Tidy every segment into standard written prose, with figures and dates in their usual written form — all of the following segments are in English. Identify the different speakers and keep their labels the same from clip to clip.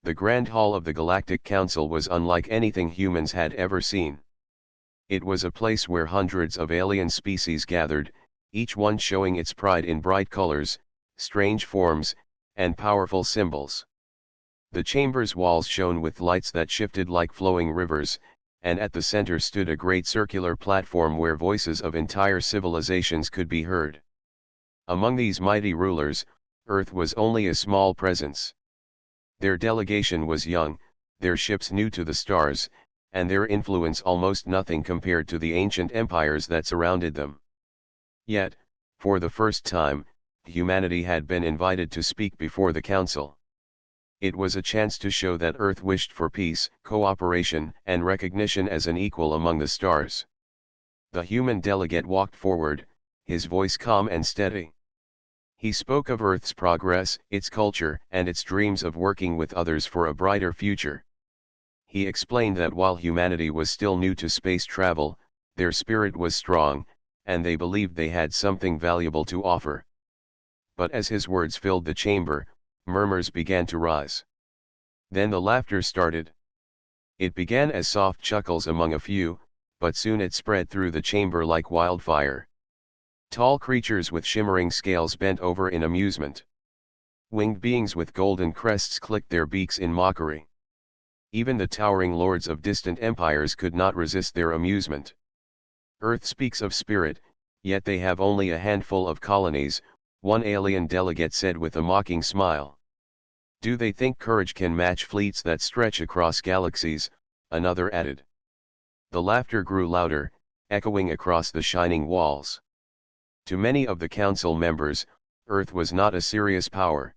Speaker 1: The Grand Hall of the Galactic Council was unlike anything humans had ever seen. It was a place where hundreds of alien species gathered, each one showing its pride in bright colors, strange forms, and powerful symbols. The chamber's walls shone with lights that shifted like flowing rivers, and at the center stood a great circular platform where voices of entire civilizations could be heard. Among these mighty rulers, Earth was only a small presence. Their delegation was young, their ships new to the stars, and their influence almost nothing compared to the ancient empires that surrounded them. Yet, for the first time, humanity had been invited to speak before the council. It was a chance to show that Earth wished for peace, cooperation, and recognition as an equal among the stars. The human delegate walked forward, his voice calm and steady. He spoke of Earth's progress, its culture, and its dreams of working with others for a brighter future. He explained that while humanity was still new to space travel, their spirit was strong, and they believed they had something valuable to offer. But as his words filled the chamber, murmurs began to rise. Then the laughter started. It began as soft chuckles among a few, but soon it spread through the chamber like wildfire. Tall creatures with shimmering scales bent over in amusement. Winged beings with golden crests clicked their beaks in mockery. Even the towering lords of distant empires could not resist their amusement. Earth speaks of spirit, yet they have only a handful of colonies, one alien delegate said with a mocking smile. Do they think courage can match fleets that stretch across galaxies? Another added. The laughter grew louder, echoing across the shining walls. To many of the council members, Earth was not a serious power.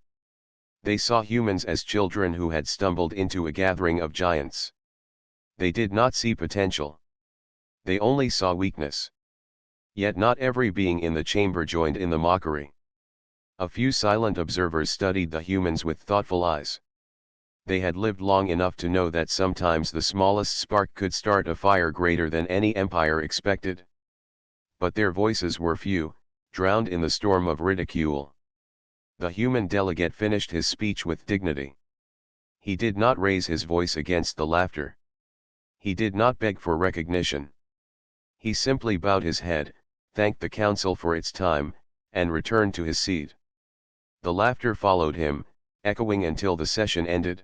Speaker 1: They saw humans as children who had stumbled into a gathering of giants. They did not see potential. They only saw weakness. Yet not every being in the chamber joined in the mockery. A few silent observers studied the humans with thoughtful eyes. They had lived long enough to know that sometimes the smallest spark could start a fire greater than any empire expected. But their voices were few, drowned in the storm of ridicule. The human delegate finished his speech with dignity. He did not raise his voice against the laughter. He did not beg for recognition. He simply bowed his head, thanked the council for its time, and returned to his seat. The laughter followed him, echoing until the session ended.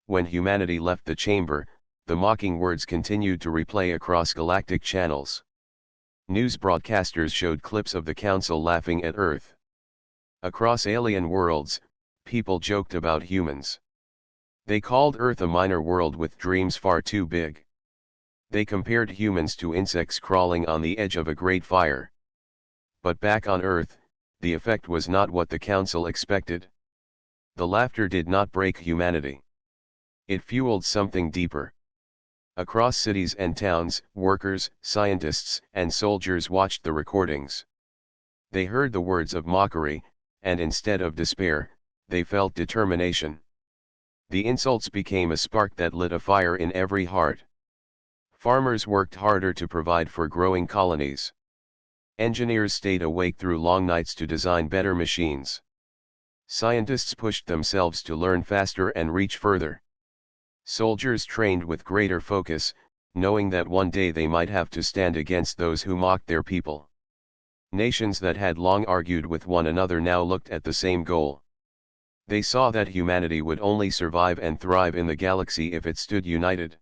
Speaker 1: When humanity left the chamber, the mocking words continued to replay across galactic channels. News broadcasters showed clips of the council laughing at Earth. Across alien worlds, people joked about humans. They called Earth a minor world with dreams far too big. They compared humans to insects crawling on the edge of a great fire. But back on Earth, the effect was not what the council expected. The laughter did not break humanity. It fueled something deeper. Across cities and towns, workers, scientists, and soldiers watched the recordings. They heard the words of mockery, and instead of despair, they felt determination. The insults became a spark that lit a fire in every heart. Farmers worked harder to provide for growing colonies. Engineers stayed awake through long nights to design better machines. Scientists pushed themselves to learn faster and reach further. Soldiers trained with greater focus, knowing that one day they might have to stand against those who mocked their people. Nations that had long argued with one another now looked at the same goal. They saw that humanity would only survive and thrive in the galaxy if it stood united.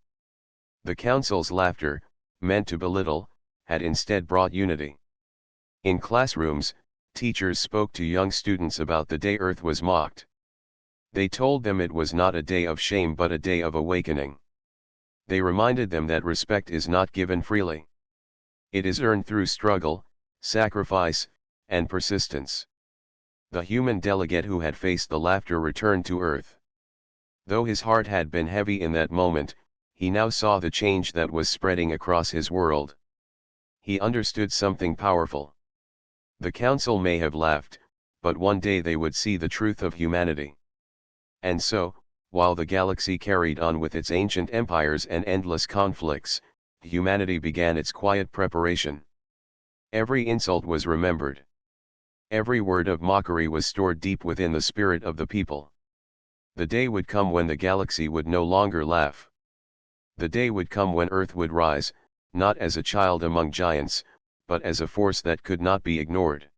Speaker 1: The council's laughter, meant to belittle, had instead brought unity. In classrooms, teachers spoke to young students about the day Earth was mocked. They told them it was not a day of shame but a day of awakening. They reminded them that respect is not given freely. It is earned through struggle, sacrifice, and persistence. The human delegate who had faced the laughter returned to Earth. Though his heart had been heavy in that moment, he now saw the change that was spreading across his world. He understood something powerful. The council may have laughed, but one day they would see the truth of humanity. And so, while the galaxy carried on with its ancient empires and endless conflicts, humanity began its quiet preparation. Every insult was remembered. Every word of mockery was stored deep within the spirit of the people. The day would come when the galaxy would no longer laugh. The day would come when Earth would rise, not as a child among giants, but as a force that could not be ignored.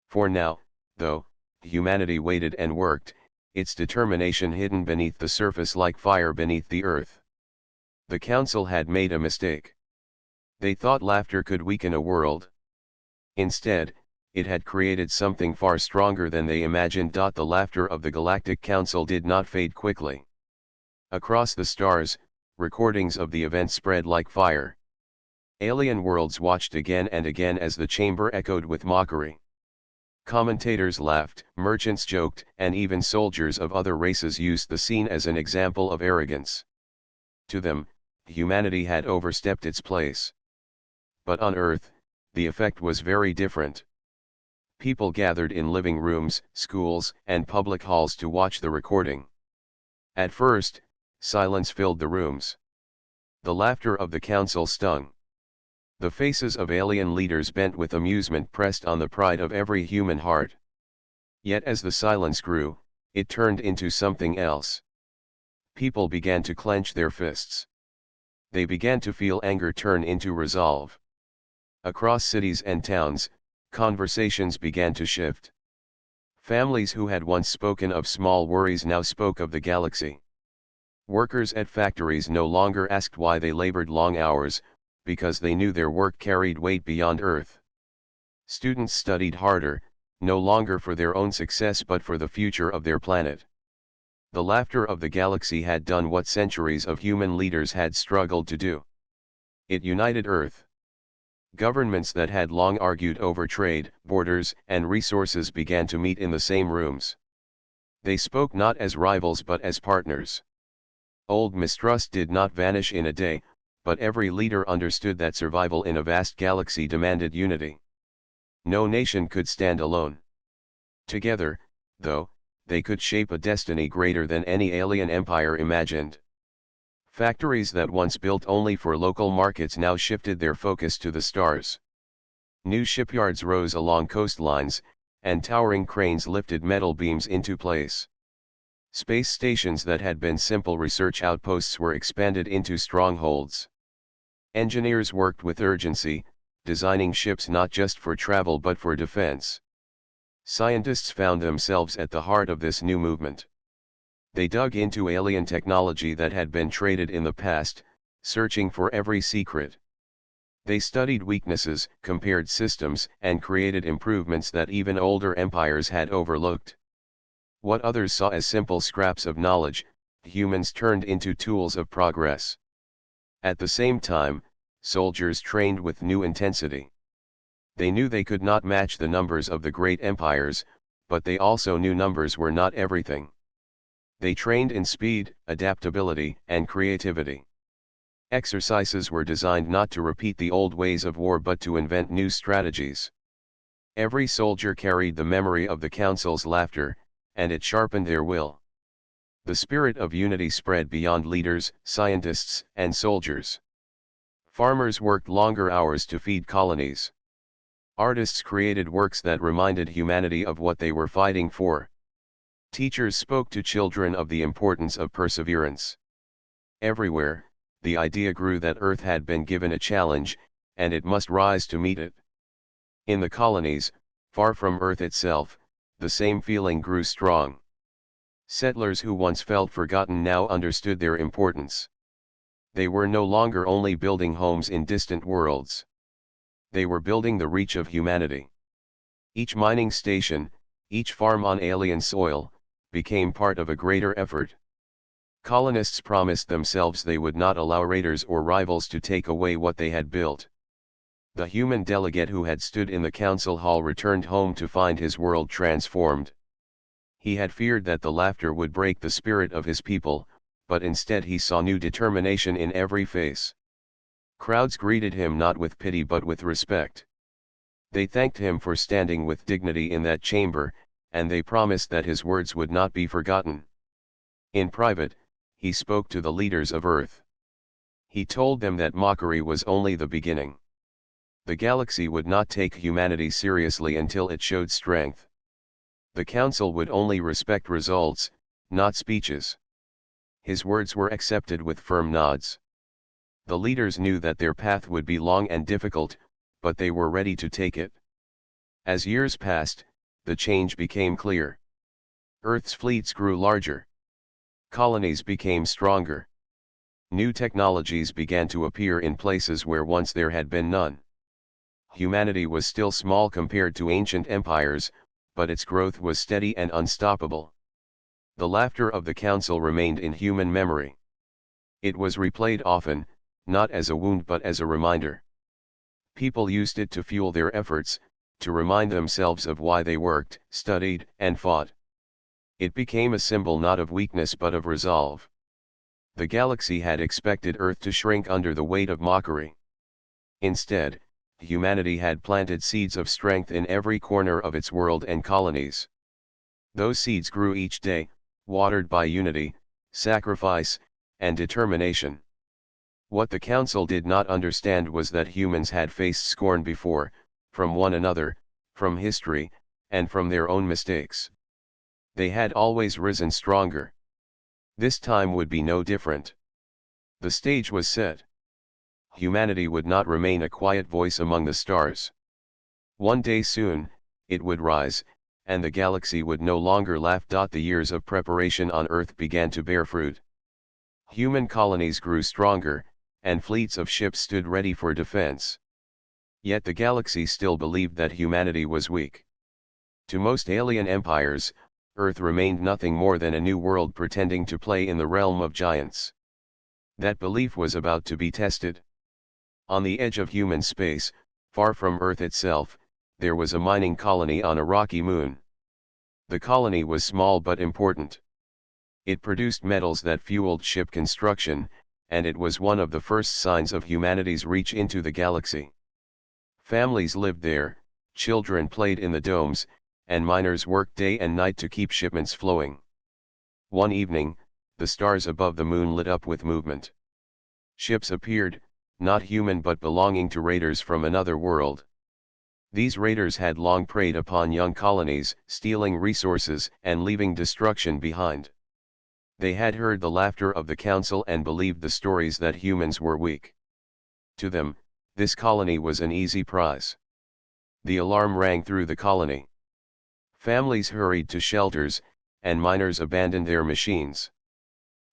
Speaker 1: For now, though, humanity waited and worked, its determination hidden beneath the surface like fire beneath the earth. The council had made a mistake. They thought laughter could weaken a world. Instead, it had created something far stronger than they imagined. The laughter of the Galactic Council did not fade quickly. Across the stars, recordings of the event spread like fire. Alien worlds watched again and again as the chamber echoed with mockery. Commentators laughed, merchants joked, and even soldiers of other races used the scene as an example of arrogance. To them, humanity had overstepped its place. But on Earth, the effect was very different. People gathered in living rooms, schools, and public halls to watch the recording. At first, silence filled the rooms. The laughter of the council stung. The faces of alien leaders bent with amusement pressed on the pride of every human heart. Yet as the silence grew, it turned into something else. People began to clench their fists. They began to feel anger turn into resolve. Across cities and towns, conversations began to shift. Families who had once spoken of small worries now spoke of the galaxy. Workers at factories no longer asked why they labored long hours, because they knew their work carried weight beyond Earth. Students studied harder, no longer for their own success but for the future of their planet. The laughter of the galaxy had done what centuries of human leaders had struggled to do. It united Earth. Governments that had long argued over trade, borders, and resources began to meet in the same rooms. They spoke not as rivals but as partners. Old mistrust did not vanish in a day, but every leader understood that survival in a vast galaxy demanded unity. No nation could stand alone. Together, though, they could shape a destiny greater than any alien empire imagined. Factories that once built only for local markets now shifted their focus to the stars. New shipyards rose along coastlines, and towering cranes lifted metal beams into place. Space stations that had been simple research outposts were expanded into strongholds. Engineers worked with urgency, designing ships not just for travel but for defense. Scientists found themselves at the heart of this new movement. They dug into alien technology that had been traded in the past, searching for every secret. They studied weaknesses, compared systems, and created improvements that even older empires had overlooked. What others saw as simple scraps of knowledge, humans turned into tools of progress. At the same time, soldiers trained with new intensity. They knew they could not match the numbers of the great empires, but they also knew numbers were not everything. They trained in speed, adaptability, and creativity. Exercises were designed not to repeat the old ways of war but to invent new strategies. Every soldier carried the memory of the council's laughter, and it sharpened their will. The spirit of unity spread beyond leaders, scientists, and soldiers. Farmers worked longer hours to feed colonies. Artists created works that reminded humanity of what they were fighting for. Teachers spoke to children of the importance of perseverance. Everywhere, the idea grew that Earth had been given a challenge, and it must rise to meet it. In the colonies, far from Earth itself, the same feeling grew strong. Settlers who once felt forgotten now understood their importance. They were no longer only building homes in distant worlds. They were building the reach of humanity. Each mining station, each farm on alien soil, became part of a greater effort. Colonists promised themselves they would not allow raiders or rivals to take away what they had built. The human delegate who had stood in the council hall returned home to find his world transformed. He had feared that the laughter would break the spirit of his people, but instead he saw new determination in every face. Crowds greeted him not with pity but with respect. They thanked him for standing with dignity in that chamber, and they promised that his words would not be forgotten. In private, he spoke to the leaders of Earth. He told them that mockery was only the beginning. The galaxy would not take humanity seriously until it showed strength. The council would only respect results, not speeches. His words were accepted with firm nods. The leaders knew that their path would be long and difficult, but they were ready to take it. As years passed, the change became clear. Earth's fleets grew larger. Colonies became stronger. New technologies began to appear in places where once there had been none. Humanity was still small compared to ancient empires, but its growth was steady and unstoppable. The laughter of the council remained in human memory. It was replayed often, not as a wound but as a reminder. People used it to fuel their efforts, to remind themselves of why they worked, studied, and fought. It became a symbol not of weakness but of resolve. The galaxy had expected Earth to shrink under the weight of mockery. Instead, humanity had planted seeds of strength in every corner of its world and colonies. Those seeds grew each day, watered by unity, sacrifice, and determination. What the Council did not understand was that humans had faced scorn before, from one another, from history, and from their own mistakes. They had always risen stronger. This time would be no different. The stage was set. Humanity would not remain a quiet voice among the stars. One day soon, it would rise, and the galaxy would no longer laugh. The years of preparation on Earth began to bear fruit. Human colonies grew stronger, and fleets of ships stood ready for defense. Yet the galaxy still believed that humanity was weak. To most alien empires, Earth remained nothing more than a new world pretending to play in the realm of giants. That belief was about to be tested. On the edge of human space, far from Earth itself, there was a mining colony on a rocky moon. The colony was small but important. It produced metals that fueled ship construction, and it was one of the first signs of humanity's reach into the galaxy. Families lived there, children played in the domes, and miners worked day and night to keep shipments flowing. One evening, the stars above the moon lit up with movement. Ships appeared, not human but belonging to raiders from another world. These raiders had long preyed upon young colonies, stealing resources and leaving destruction behind. They had heard the laughter of the council and believed the stories that humans were weak. To them, this colony was an easy prize. The alarm rang through the colony. Families hurried to shelters, and miners abandoned their machines.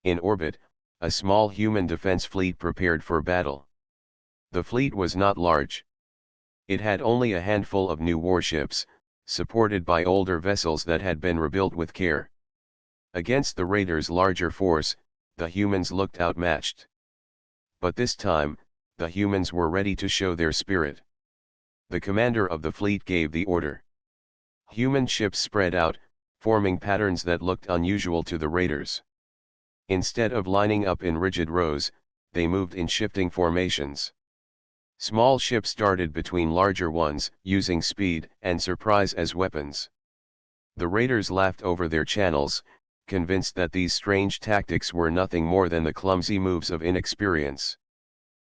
Speaker 1: In orbit, a small human defense fleet prepared for battle. The fleet was not large. It had only a handful of new warships, supported by older vessels that had been rebuilt with care. Against the raiders' larger force, the humans looked outmatched. But this time, the humans were ready to show their spirit. The commander of the fleet gave the order. Human ships spread out, forming patterns that looked unusual to the raiders. Instead of lining up in rigid rows, they moved in shifting formations. Small ships darted between larger ones, using speed and surprise as weapons. The raiders laughed over their channels, convinced that these strange tactics were nothing more than the clumsy moves of inexperience.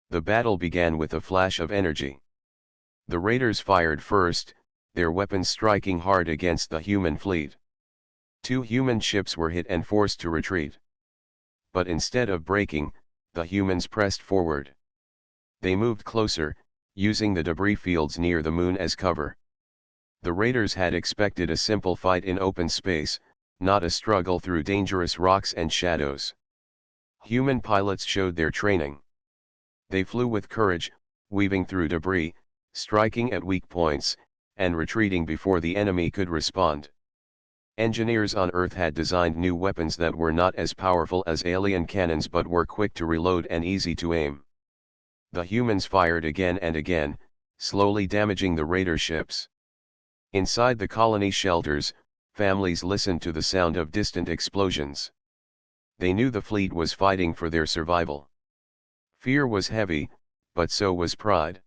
Speaker 1: The battle began with a flash of energy. The raiders fired first, their weapons striking hard against the human fleet. 2 human ships were hit and forced to retreat. But instead of breaking, the humans pressed forward. They moved closer, using the debris fields near the moon as cover. The raiders had expected a simple fight in open space, not a struggle through dangerous rocks and shadows. Human pilots showed their training. They flew with courage, weaving through debris, striking at weak points, and retreating before the enemy could respond. Engineers on Earth had designed new weapons that were not as powerful as alien cannons but were quick to reload and easy to aim. The humans fired again and again, slowly damaging the raider ships. Inside the colony shelters, families listened to the sound of distant explosions. They knew the fleet was fighting for their survival. Fear was heavy, but so was pride.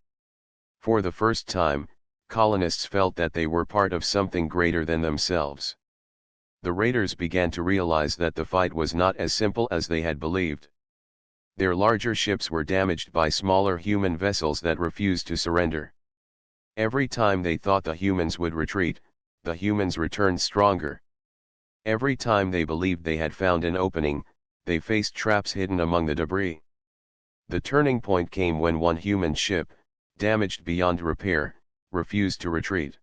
Speaker 1: For the first time, colonists felt that they were part of something greater than themselves. The raiders began to realize that the fight was not as simple as they had believed. Their larger ships were damaged by smaller human vessels that refused to surrender. Every time they thought the humans would retreat, the humans returned stronger. Every time they believed they had found an opening, they faced traps hidden among the debris. The turning point came when one human ship, damaged beyond repair, refused to retreat.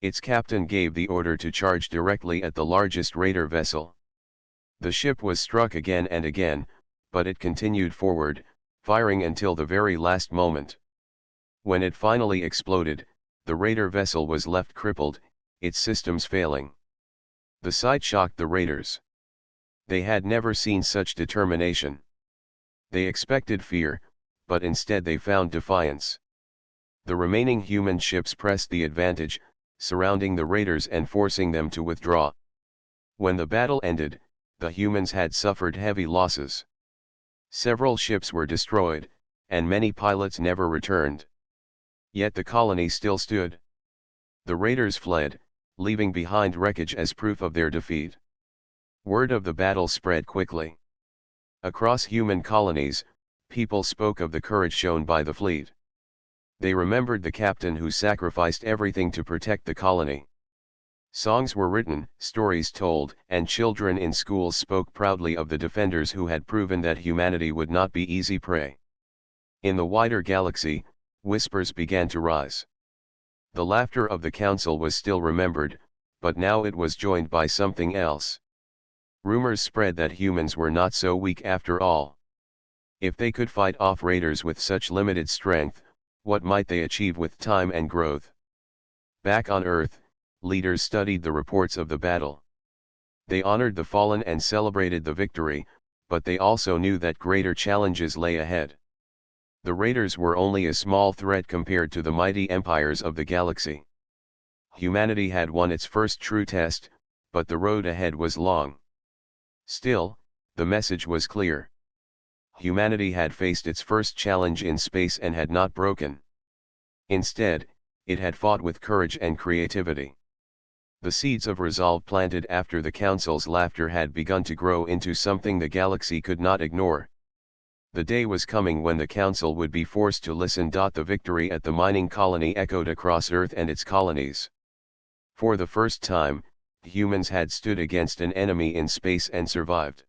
Speaker 1: Its captain gave the order to charge directly at the largest raider vessel. The ship was struck again and again, but it continued forward, firing until the very last moment. When it finally exploded, the raider vessel was left crippled, its systems failing. The sight shocked the raiders. They had never seen such determination. They expected fear, but instead they found defiance. The remaining human ships pressed the advantage, surrounding the raiders and forcing them to withdraw. When the battle ended, the humans had suffered heavy losses. Several ships were destroyed, and many pilots never returned. Yet the colony still stood. The raiders fled, leaving behind wreckage as proof of their defeat. Word of the battle spread quickly. Across human colonies, people spoke of the courage shown by the fleet. They remembered the captain who sacrificed everything to protect the colony. Songs were written, stories told, and children in schools spoke proudly of the defenders who had proven that humanity would not be easy prey. In the wider galaxy, whispers began to rise. The laughter of the council was still remembered, but now it was joined by something else. Rumors spread that humans were not so weak after all. If they could fight off raiders with such limited strength, what might they achieve with time and growth? Back on Earth, leaders studied the reports of the battle. They honored the fallen and celebrated the victory, but they also knew that greater challenges lay ahead. The raiders were only a small threat compared to the mighty empires of the galaxy. Humanity had won its first true test, but the road ahead was long. Still, the message was clear. Humanity had faced its first challenge in space and had not broken. Instead, it had fought with courage and creativity. The seeds of resolve planted after the council's laughter had begun to grow into something the galaxy could not ignore. The day was coming when the council would be forced to listen. The victory at the mining colony echoed across Earth and its colonies. For the first time, humans had stood against an enemy in space and survived.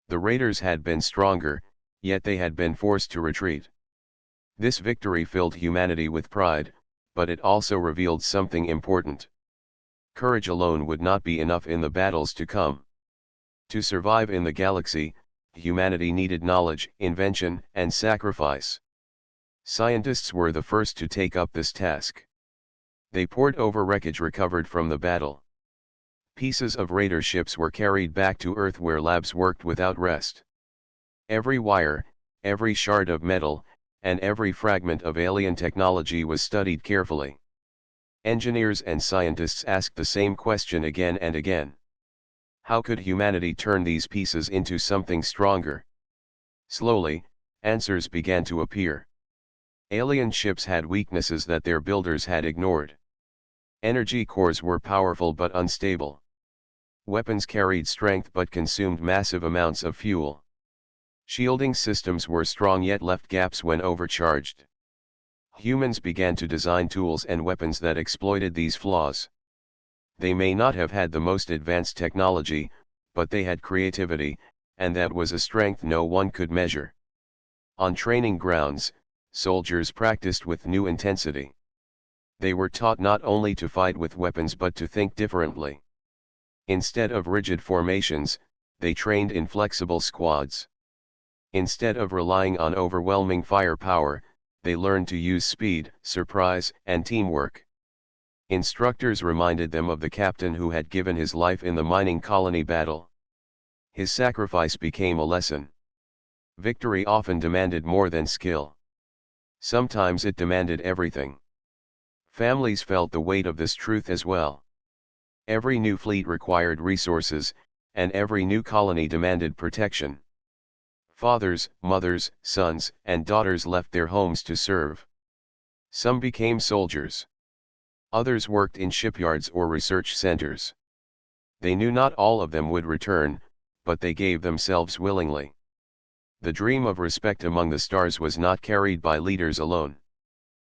Speaker 1: The raiders had been stronger, yet they had been forced to retreat. This victory filled humanity with pride, but it also revealed something important. Courage alone would not be enough in the battles to come. To survive in the galaxy, humanity needed knowledge, invention, and sacrifice. Scientists were the first to take up this task. They pored over wreckage recovered from the battle. Pieces of raider ships were carried back to Earth where labs worked without rest. Every wire, every shard of metal, and every fragment of alien technology was studied carefully. Engineers and scientists asked the same question again and again. How could humanity turn these pieces into something stronger? Slowly, answers began to appear. Alien ships had weaknesses that their builders had ignored. Energy cores were powerful but unstable. Weapons carried strength but consumed massive amounts of fuel. Shielding systems were strong yet left gaps when overcharged. Humans began to design tools and weapons that exploited these flaws. They may not have had the most advanced technology, but they had creativity, and that was a strength no one could measure. On training grounds, soldiers practiced with new intensity. They were taught not only to fight with weapons but to think differently. Instead of rigid formations, they trained in flexible squads. Instead of relying on overwhelming firepower, they learned to use speed, surprise, and teamwork. Instructors reminded them of the captain who had given his life in the mining colony battle. His sacrifice became a lesson. Victory often demanded more than skill. Sometimes it demanded everything. Families felt the weight of this truth as well. Every new fleet required resources, and every new colony demanded protection. Fathers, mothers, sons, and daughters left their homes to serve. Some became soldiers. Others worked in shipyards or research centers. They knew not all of them would return, but they gave themselves willingly. The dream of respect among the stars was not carried by leaders alone.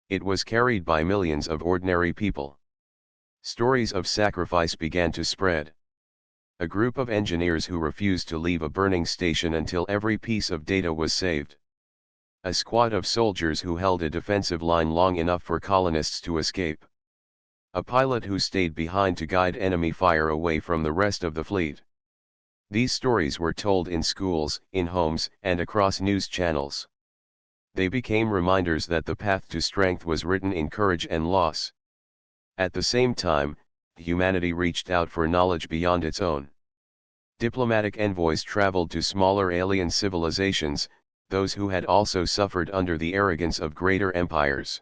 Speaker 1: It was carried by millions of ordinary people. Stories of sacrifice began to spread. A group of engineers who refused to leave a burning station until every piece of data was saved. A squad of soldiers who held a defensive line long enough for colonists to escape. A pilot who stayed behind to guide enemy fire away from the rest of the fleet. These stories were told in schools, in homes, and across news channels. They became reminders that the path to strength was written in courage and loss. At the same time, humanity reached out for knowledge beyond its own. Diplomatic envoys traveled to smaller alien civilizations, those who had also suffered under the arrogance of greater empires.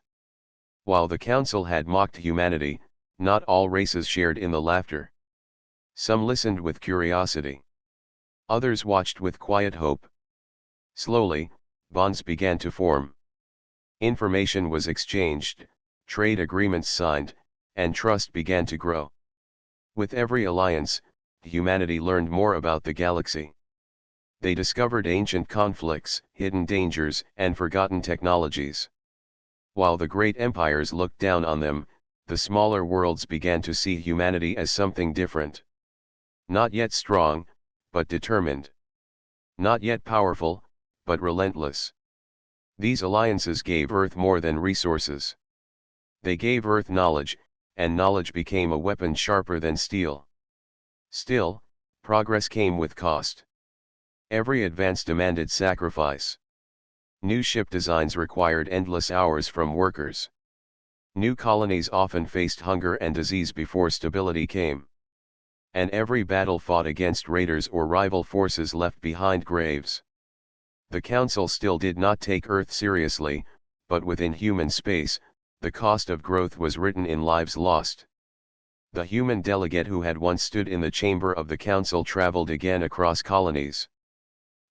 Speaker 1: While the council had mocked humanity, not all races shared in the laughter. Some listened with curiosity. Others watched with quiet hope. Slowly, bonds began to form. Information was exchanged, trade agreements signed, and trust began to grow. With every alliance, humanity learned more about the galaxy. They discovered ancient conflicts, hidden dangers, and forgotten technologies. While the great empires looked down on them, the smaller worlds began to see humanity as something different. Not yet strong, but determined. Not yet powerful, but relentless. These alliances gave Earth more than resources. They gave Earth knowledge, and knowledge became a weapon sharper than steel. Still, progress came with cost. Every advance demanded sacrifice. New ship designs required endless hours from workers. New colonies often faced hunger and disease before stability came. And every battle fought against raiders or rival forces left behind graves. The Council still did not take Earth seriously, but within human space, the cost of growth was written in lives lost. The human delegate who had once stood in the chamber of the Council traveled again across colonies.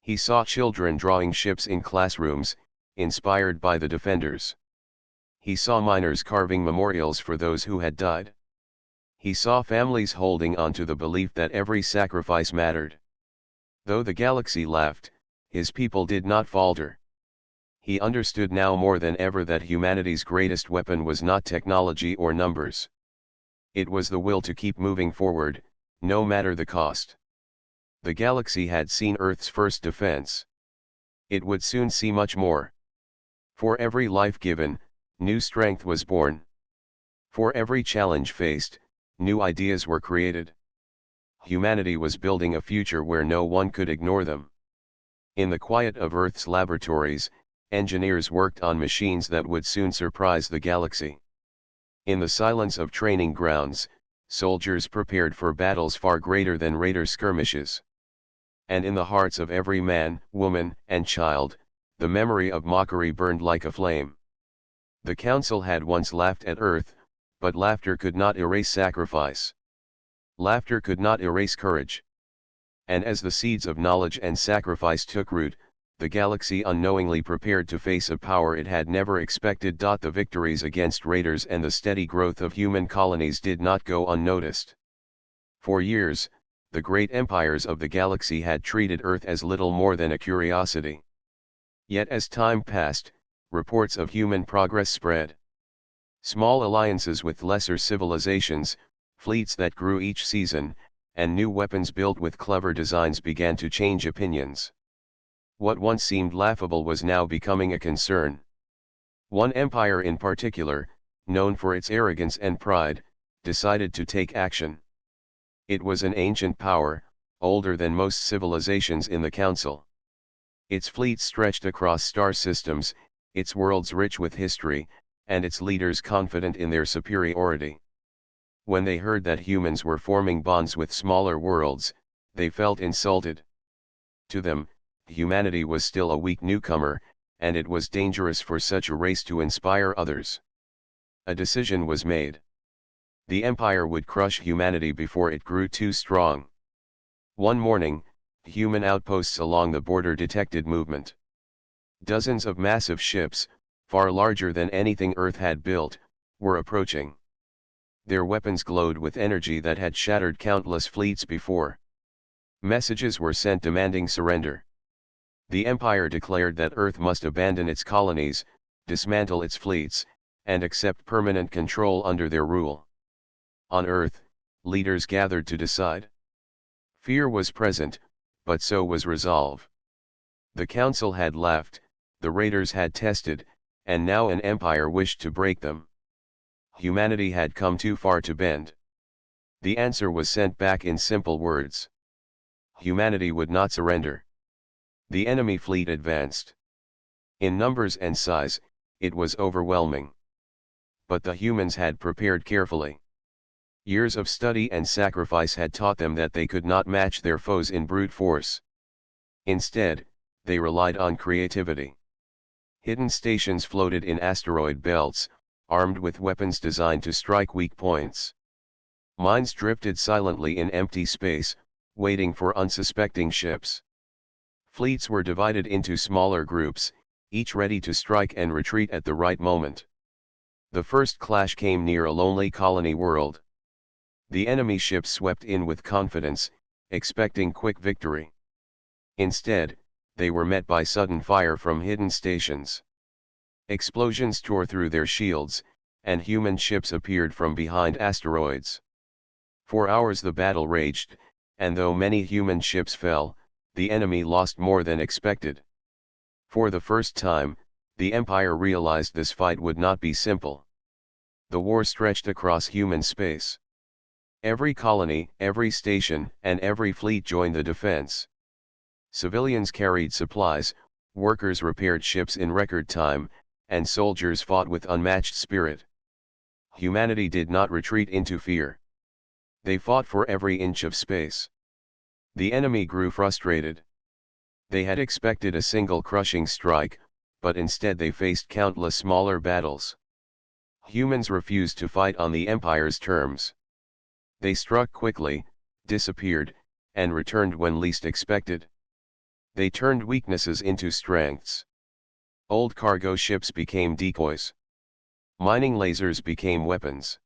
Speaker 1: He saw children drawing ships in classrooms, inspired by the defenders. He saw miners carving memorials for those who had died. He saw families holding on to the belief that every sacrifice mattered. Though the galaxy laughed, his people did not falter. He understood now more than ever that humanity's greatest weapon was not technology or numbers. It was the will to keep moving forward, no matter the cost. The galaxy had seen Earth's first defense. It would soon see much more. For every life given, new strength was born. For every challenge faced, new ideas were created. Humanity was building a future where no one could ignore them. In the quiet of Earth's laboratories, engineers worked on machines that would soon surprise the galaxy. In the silence of training grounds, soldiers prepared for battles far greater than raider skirmishes. And in the hearts of every man, woman, and child, the memory of mockery burned like a flame. The Council had once laughed at Earth, but laughter could not erase sacrifice. Laughter could not erase courage. And as the seeds of knowledge and sacrifice took root, the galaxy unknowingly prepared to face a power it had never expected. The victories against raiders and the steady growth of human colonies did not go unnoticed. For years, the great empires of the galaxy had treated Earth as little more than a curiosity. Yet as time passed, reports of human progress spread. Small alliances with lesser civilizations, fleets that grew each season, and new weapons built with clever designs began to change opinions. What once seemed laughable was now becoming a concern. One empire in particular, known for its arrogance and pride, decided to take action. It was an ancient power, older than most civilizations in the Council. Its fleets stretched across star systems, its worlds rich with history, and its leaders confident in their superiority. When they heard that humans were forming bonds with smaller worlds, they felt insulted. To them, humanity was still a weak newcomer, and it was dangerous for such a race to inspire others. A decision was made. The Empire would crush humanity before it grew too strong. One morning, human outposts along the border detected movement. Dozens of massive ships, far larger than anything Earth had built, were approaching. Their weapons glowed with energy that had shattered countless fleets before. Messages were sent demanding surrender. The Empire declared that Earth must abandon its colonies, dismantle its fleets, and accept permanent control under their rule. On Earth, leaders gathered to decide. Fear was present, but so was resolve. The council had left, the raiders had tested, and now an empire wished to break them. Humanity had come too far to bend. The answer was sent back in simple words. Humanity would not surrender. The enemy fleet advanced. In numbers and size, it was overwhelming. But the humans had prepared carefully. Years of study and sacrifice had taught them that they could not match their foes in brute force. Instead, they relied on creativity. Hidden stations floated in asteroid belts, armed with weapons designed to strike weak points. Mines drifted silently in empty space, waiting for unsuspecting ships. Fleets were divided into smaller groups, each ready to strike and retreat at the right moment. The first clash came near a lonely colony world. The enemy ships swept in with confidence, expecting quick victory. Instead, they were met by sudden fire from hidden stations. Explosions tore through their shields, and human ships appeared from behind asteroids. For hours the battle raged, and though many human ships fell, the enemy lost more than expected. For the first time, the Empire realized this fight would not be simple. The war stretched across human space. Every colony, every station, and every fleet joined the defense. Civilians carried supplies, workers repaired ships in record time, and soldiers fought with unmatched spirit. Humanity did not retreat into fear. They fought for every inch of space. The enemy grew frustrated. They had expected a single crushing strike, but instead they faced countless smaller battles. Humans refused to fight on the Empire's terms. They struck quickly, disappeared, and returned when least expected. They turned weaknesses into strengths. Old cargo ships became decoys. Mining lasers became weapons.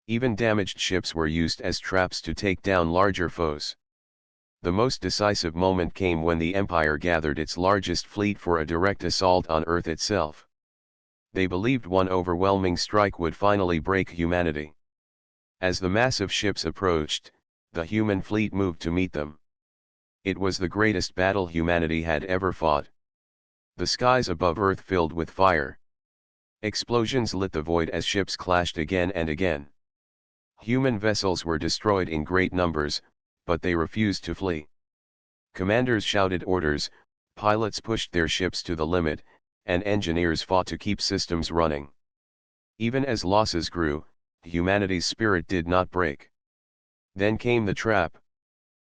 Speaker 1: Even damaged ships were used as traps to take down larger foes. The most decisive moment came when the Empire gathered its largest fleet for a direct assault on Earth itself. They believed one overwhelming strike would finally break humanity. As the massive ships approached, the human fleet moved to meet them. It was the greatest battle humanity had ever fought. The skies above Earth filled with fire. Explosions lit the void as ships clashed again and again. Human vessels were destroyed in great numbers, but they refused to flee. Commanders shouted orders, pilots pushed their ships to the limit, and engineers fought to keep systems running. Even as losses grew, humanity's spirit did not break. Then came the trap.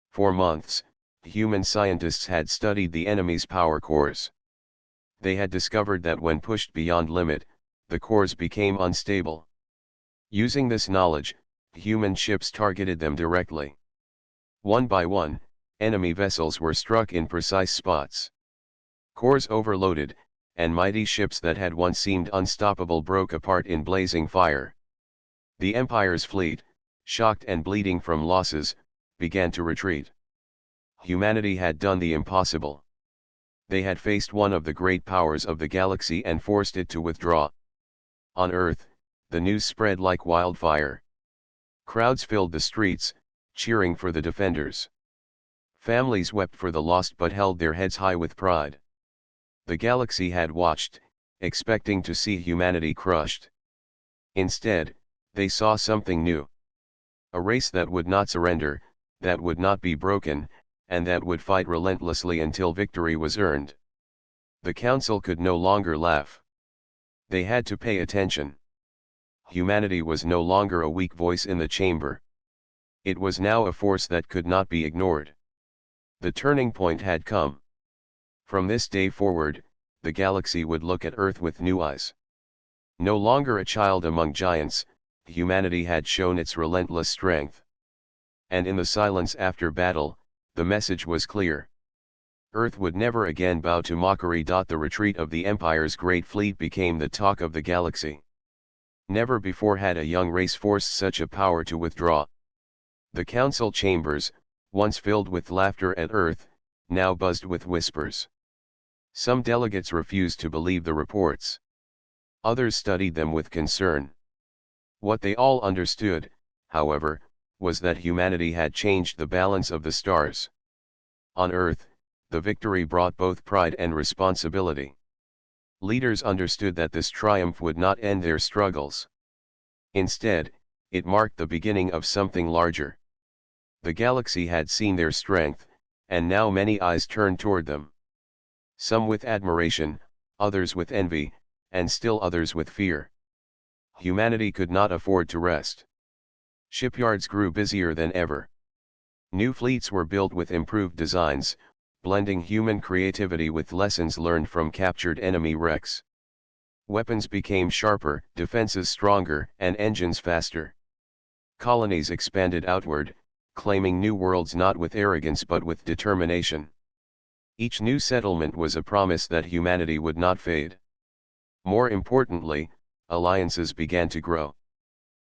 Speaker 1: For months, human scientists had studied the enemy's power cores. They had discovered that when pushed beyond limit, the cores became unstable. Using this knowledge, human ships targeted them directly. One by one, enemy vessels were struck in precise spots. Cores overloaded, and mighty ships that had once seemed unstoppable broke apart in blazing fire. The Empire's fleet, shocked and bleeding from losses, began to retreat. Humanity had done the impossible. They had faced one of the great powers of the galaxy and forced it to withdraw. On Earth, the news spread like wildfire. Crowds filled the streets, cheering for the defenders. Families wept for the lost but held their heads high with pride. The galaxy had watched, expecting to see humanity crushed. Instead, they saw something new. A race that would not surrender, that would not be broken, and that would fight relentlessly until victory was earned. The council could no longer laugh. They had to pay attention. Humanity was no longer a weak voice in the chamber. It was now a force that could not be ignored. The turning point had come. From this day forward, the galaxy would look at Earth with new eyes. No longer a child among giants, humanity had shown its relentless strength. And in the silence after battle, the message was clear. Earth would never again bow to mockery. The retreat of the Empire's great fleet became the talk of the galaxy. Never before had a young race forced such a power to withdraw. The council chambers, once filled with laughter at Earth, now buzzed with whispers. Some delegates refused to believe the reports. Others studied them with concern. What they all understood, however, was that humanity had changed the balance of the stars. On Earth, the victory brought both pride and responsibility. Leaders understood that this triumph would not end their struggles. Instead, it marked the beginning of something larger. The galaxy had seen their strength, and now many eyes turned toward them. Some with admiration, others with envy, and still others with fear. Humanity could not afford to rest. Shipyards grew busier than ever. New fleets were built with improved designs, blending human creativity with lessons learned from captured enemy wrecks. Weapons became sharper, defenses stronger, and engines faster. Colonies expanded outward, claiming new worlds not with arrogance but with determination. Each new settlement was a promise that humanity would not fade. More importantly, alliances began to grow.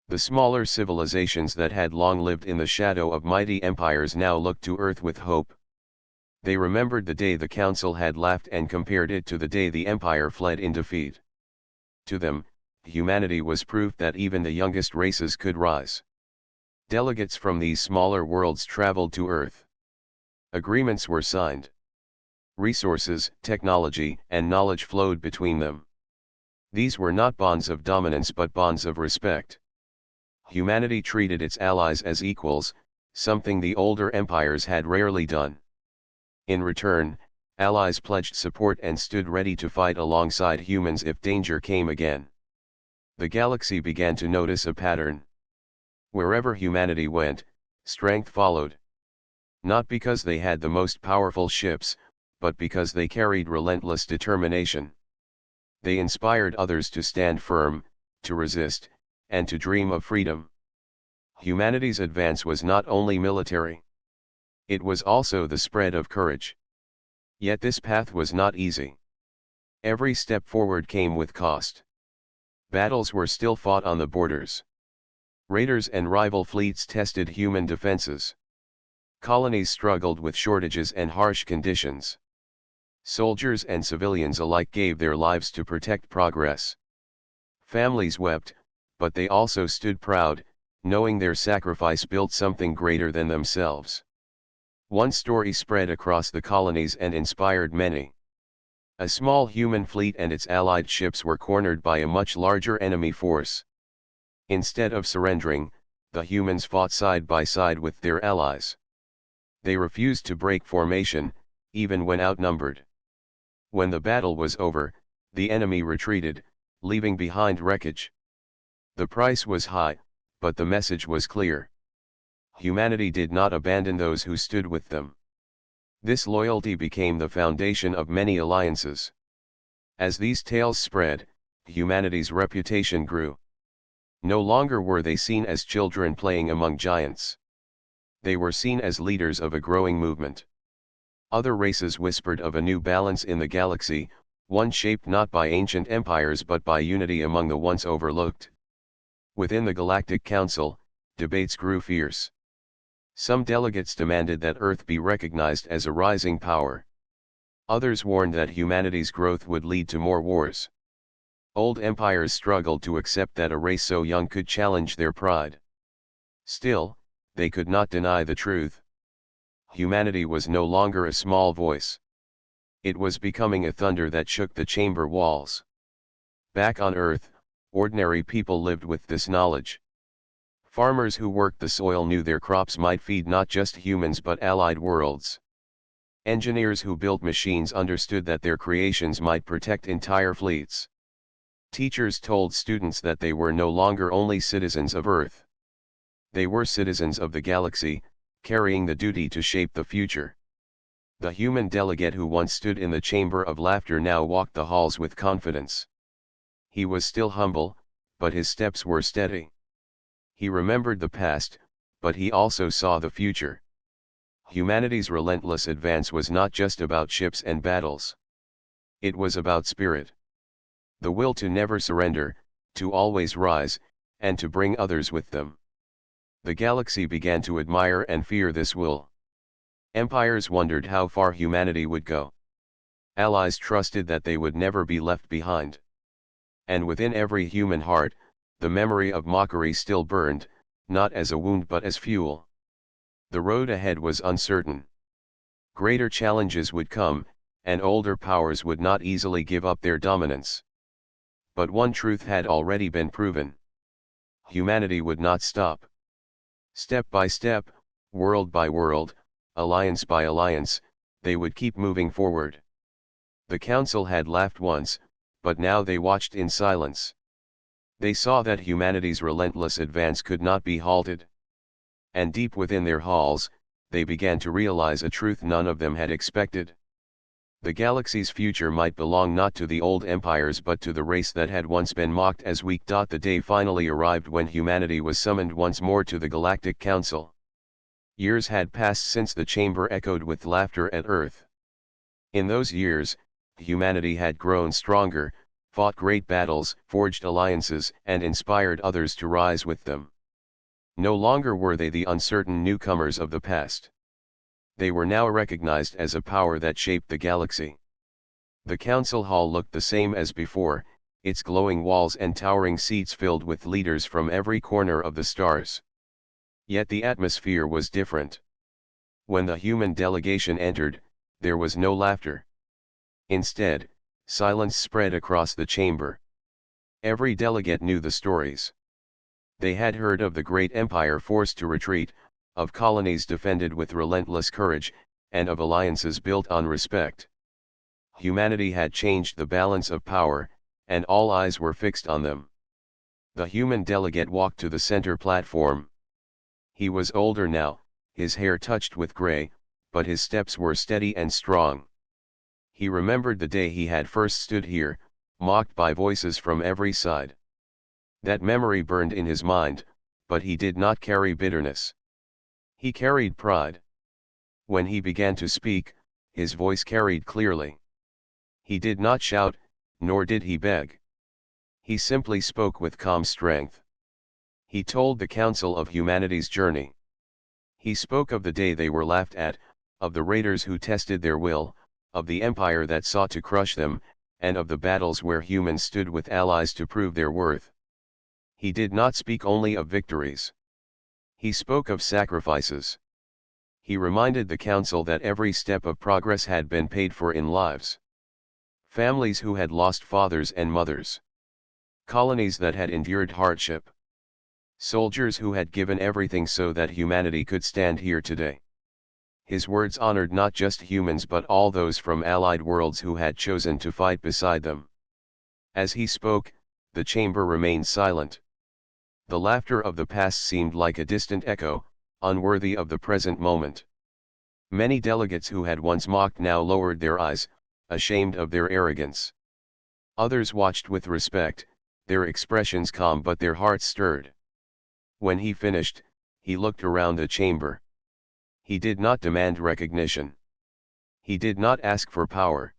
Speaker 1: The smaller civilizations that had long lived in the shadow of mighty empires now looked to Earth with hope. They remembered the day the Council had laughed and compared it to the day the Empire fled in defeat. To them, humanity was proof that even the youngest races could rise. Delegates from these smaller worlds traveled to Earth. Agreements were signed. Resources, technology, and knowledge flowed between them. These were not bonds of dominance but bonds of respect. Humanity treated its allies as equals, something the older empires had rarely done. In return, allies pledged support and stood ready to fight alongside humans if danger came again. The galaxy began to notice a pattern. Wherever humanity went, strength followed. Not because they had the most powerful ships, but because they carried relentless determination. They inspired others to stand firm, to resist, and to dream of freedom. Humanity's advance was not only military. It was also the spread of courage. Yet this path was not easy. Every step forward came with cost. Battles were still fought on the borders. Raiders and rival fleets tested human defenses. Colonies struggled with shortages and harsh conditions. Soldiers and civilians alike gave their lives to protect progress. Families wept, but they also stood proud, knowing their sacrifice built something greater than themselves. One story spread across the colonies and inspired many. A small human fleet and its allied ships were cornered by a much larger enemy force. Instead of surrendering, the humans fought side by side with their allies. They refused to break formation, even when outnumbered. When the battle was over, the enemy retreated, leaving behind wreckage. The price was high, but the message was clear. Humanity did not abandon those who stood with them. This loyalty became the foundation of many alliances. As these tales spread, humanity's reputation grew. No longer were they seen as children playing among giants. They were seen as leaders of a growing movement. Other races whispered of a new balance in the galaxy, one shaped not by ancient empires but by unity among the once overlooked. Within the Galactic Council, debates grew fierce. Some delegates demanded that Earth be recognized as a rising power. Others warned that humanity's growth would lead to more wars. Old empires struggled to accept that a race so young could challenge their pride. Still, they could not deny the truth. Humanity was no longer a small voice. It was becoming a thunder that shook the chamber walls. Back on Earth, ordinary people lived with this knowledge. Farmers who worked the soil knew their crops might feed not just humans but allied worlds. Engineers who built machines understood that their creations might protect entire fleets. Teachers told students that they were no longer only citizens of Earth. They were citizens of the galaxy, carrying the duty to shape the future. The human delegate who once stood in the chamber of laughter now walked the halls with confidence. He was still humble, but his steps were steady. He remembered the past, but he also saw the future. Humanity's relentless advance was not just about ships and battles. It was about spirit. The will to never surrender, to always rise, and to bring others with them. The galaxy began to admire and fear this will. Empires wondered how far humanity would go. Allies trusted that they would never be left behind. And within every human heart, the memory of mockery still burned, not as a wound but as fuel. The road ahead was uncertain. Greater challenges would come, and older powers would not easily give up their dominance. But one truth had already been proven. Humanity would not stop. Step by step, world by world, alliance by alliance, they would keep moving forward. The council had laughed once, but now they watched in silence. They saw that humanity's relentless advance could not be halted. And deep within their halls, they began to realize a truth none of them had expected. The galaxy's future might belong not to the old empires but to the race that had once been mocked as weak. The day finally arrived when humanity was summoned once more to the Galactic Council. Years had passed since the chamber echoed with laughter at Earth. In those years, humanity had grown stronger, fought great battles, forged alliances, and inspired others to rise with them. No longer were they the uncertain newcomers of the past. They were now recognized as a power that shaped the galaxy. The council hall looked the same as before, its glowing walls and towering seats filled with leaders from every corner of the stars. Yet the atmosphere was different. When the human delegation entered, there was no laughter. Instead, silence spread across the chamber. Every delegate knew the stories. They had heard of the great empire forced to retreat, of colonies defended with relentless courage, and of alliances built on respect. Humanity had changed the balance of power, and all eyes were fixed on them. The human delegate walked to the center platform. He was older now, his hair touched with gray, but his steps were steady and strong. He remembered the day he had first stood here, mocked by voices from every side. That memory burned in his mind, but he did not carry bitterness. He carried pride. When he began to speak, his voice carried clearly. He did not shout, nor did he beg. He simply spoke with calm strength. He told the council of humanity's journey. He spoke of the day they were laughed at, of the raiders who tested their will, of the empire that sought to crush them, and of the battles where humans stood with allies to prove their worth. He did not speak only of victories. He spoke of sacrifices. He reminded the council that every step of progress had been paid for in lives. Families who had lost fathers and mothers. Colonies that had endured hardship. Soldiers who had given everything so that humanity could stand here today. His words honored not just humans but all those from allied worlds who had chosen to fight beside them. As he spoke, the chamber remained silent. The laughter of the past seemed like a distant echo, unworthy of the present moment. Many delegates who had once mocked now lowered their eyes, ashamed of their arrogance. Others watched with respect, their expressions calm but their hearts stirred. When he finished, he looked around the chamber. He did not demand recognition. He did not ask for power.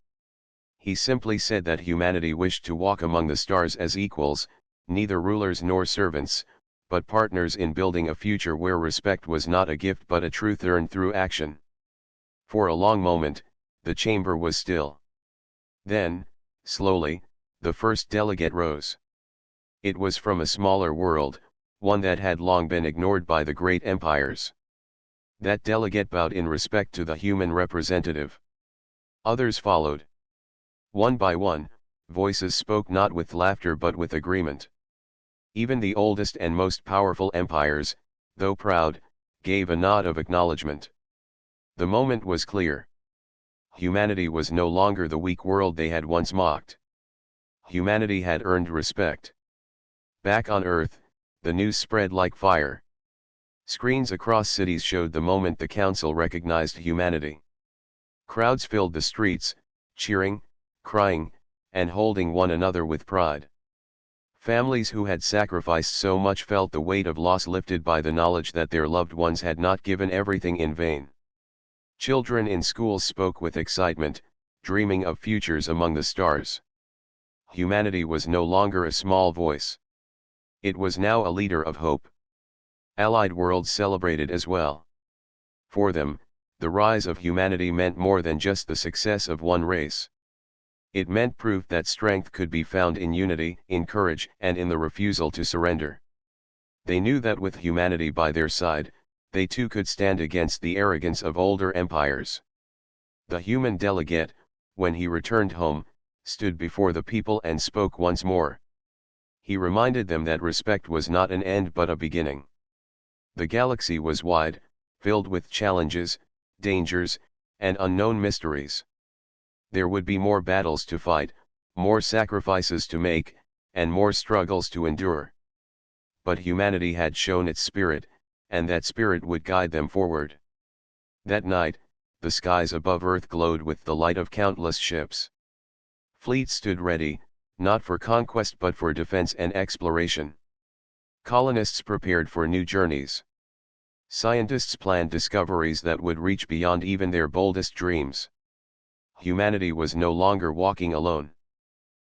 Speaker 1: He simply said that humanity wished to walk among the stars as equals, neither rulers nor servants, but partners in building a future where respect was not a gift but a truth earned through action. For a long moment, the chamber was still. Then, slowly, the first delegate rose. It was from a smaller world, one that had long been ignored by the great empires. That delegate bowed in respect to the human representative. Others followed. One by one, voices spoke not with laughter but with agreement. Even the oldest and most powerful empires, though proud, gave a nod of acknowledgement. The moment was clear. Humanity was no longer the weak world they had once mocked. Humanity had earned respect. Back on Earth, the news spread like fire. Screens across cities showed the moment the council recognized humanity. Crowds filled the streets, cheering, crying, and holding one another with pride. Families who had sacrificed so much felt the weight of loss lifted by the knowledge that their loved ones had not given everything in vain. Children in schools spoke with excitement, dreaming of futures among the stars. Humanity was no longer a small voice. It was now a leader of hope. Allied worlds celebrated as well. For them, the rise of humanity meant more than just the success of one race. It meant proof that strength could be found in unity, in courage, and in the refusal to surrender. They knew that with humanity by their side, they too could stand against the arrogance of older empires. The human delegate, when he returned home, stood before the people and spoke once more. He reminded them that respect was not an end but a beginning. The galaxy was wide, filled with challenges, dangers, and unknown mysteries. There would be more battles to fight, more sacrifices to make, and more struggles to endure. But humanity had shown its spirit, and that spirit would guide them forward. That night, the skies above Earth glowed with the light of countless ships. Fleets stood ready, not for conquest but for defense and exploration. Colonists prepared for new journeys. Scientists planned discoveries that would reach beyond even their boldest dreams. Humanity was no longer walking alone.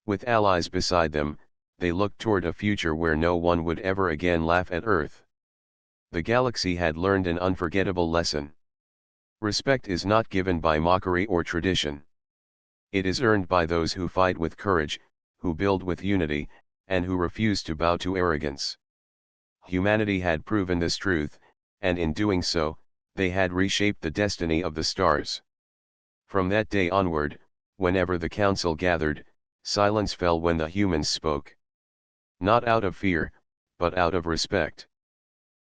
Speaker 1: With allies beside them, they looked toward a future where no one would ever again laugh at Earth. The galaxy had learned an unforgettable lesson. Respect is not given by mockery or tradition. It is earned by those who fight with courage, who build with unity, and who refuse to bow to arrogance. Humanity had proven this truth, and in doing so, they had reshaped the destiny of the stars. From that day onward, whenever the council gathered, silence fell when the humans spoke. Not out of fear, but out of respect.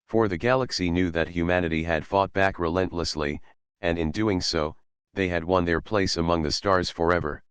Speaker 1: For the galaxy knew that humanity had fought back relentlessly, and in doing so, they had won their place among the stars forever.